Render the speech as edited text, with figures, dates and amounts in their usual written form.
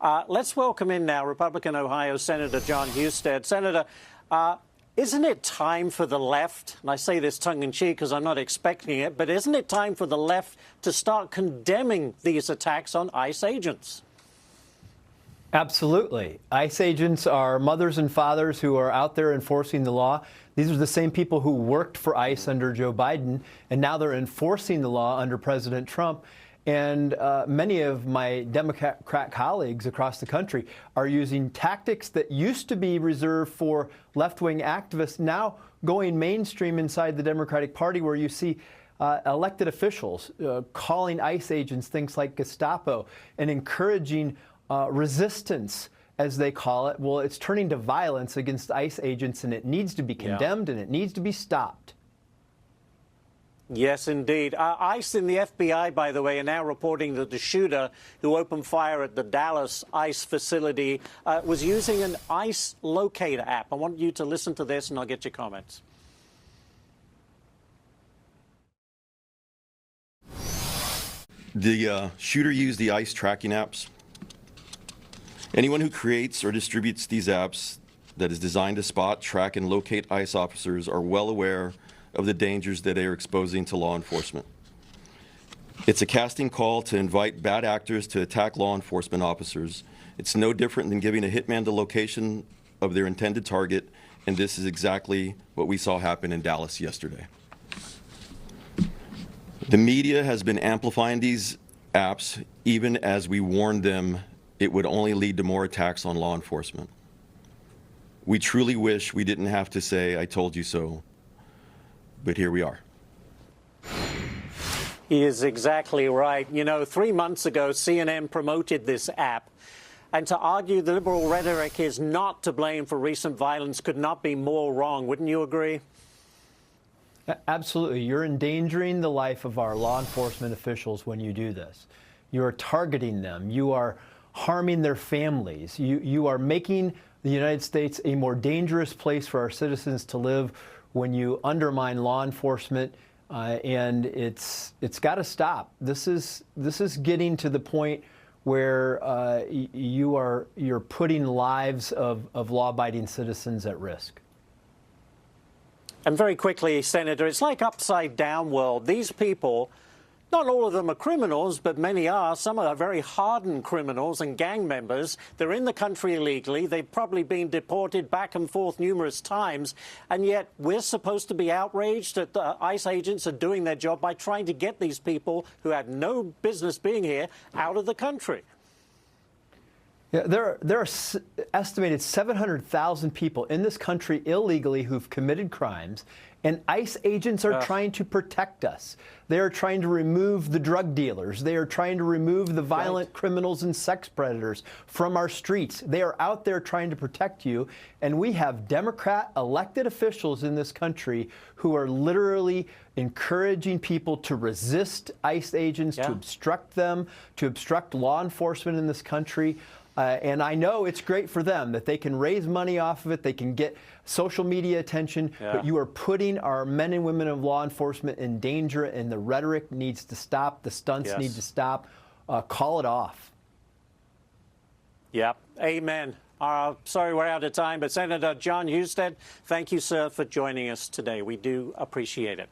Let's welcome in now Republican Ohio Senator John Husted. Senator, isn't it time for the left, and I say this tongue-in-cheek because I'm not expecting it, but isn't it time for the left to start condemning these attacks on ICE agents? Absolutely. ICE agents are mothers and fathers who are out there enforcing the law. These are the same people who worked for ICE under Joe Biden, and now they're enforcing the law under President Trump. And many of my Democrat colleagues across the country are using tactics that used to be reserved for left-wing activists, now going mainstream inside the Democratic Party, where you see elected officials calling ICE agents things like Gestapo and encouraging resistance, as they call it. Well, it's turning to violence against ICE agents, and it needs to be condemned, and it needs to be stopped. Yes, indeed. ICE and the FBI, by the way, are now reporting that the shooter who opened fire at the Dallas ICE facility was using an ICE locator app. I want you to listen to this, and I'll get your comments. The shooter used the ICE tracking apps. Anyone who creates or distributes these apps that is designed to spot, track, and locate ICE officers are well aware of the dangers that they are exposing to law enforcement. It's a casting call to invite bad actors to attack law enforcement officers. It's no different than giving a hitman the location of their intended target, and this is exactly what we saw happen in Dallas yesterday. The media has been amplifying these apps even as we warned them it would only lead to more attacks on law enforcement. We truly wish we didn't have to say, "I told you so," but here we are. He is exactly right. You know, 3 months ago, CNN promoted this app. And to argue the liberal rhetoric is not to blame for recent violence could not be more wrong. Wouldn't you agree? Absolutely. You're endangering the life of our law enforcement officials when you do this. You are targeting them. You are harming their families. You are making the United States a more dangerous place for our citizens to live when you undermine law enforcement, and it's got to stop. This is getting to the point where you're putting lives of law-abiding citizens at risk. And very quickly, Senator, it's like upside down world. These people, not all of them are criminals, but many are. Some are very hardened criminals and gang members. They're in the country illegally. They've probably been deported back and forth numerous times. And yet we're supposed to be outraged that the ICE agents are doing their job by trying to get these people who had no business being here out of the country. Yeah, there are estimated 700,000 people in this country illegally who've committed crimes, and ICE agents are trying to protect us. They are trying to remove the drug dealers. They are trying to remove the violent criminals and sex predators from our streets. They are out there trying to protect you, and we have Democrat elected officials in this country who are literally encouraging people to resist ICE agents, to obstruct them, to obstruct law enforcement in this country. And I know it's great for them that they can raise money off of it, they can get social media attention, but you are putting our men and women of law enforcement in danger, and the rhetoric needs to stop, the stunts need to stop. Call it off. Yep. Amen. Sorry we're out of time, but Senator John Husted, thank you, sir, for joining us today. We do appreciate it.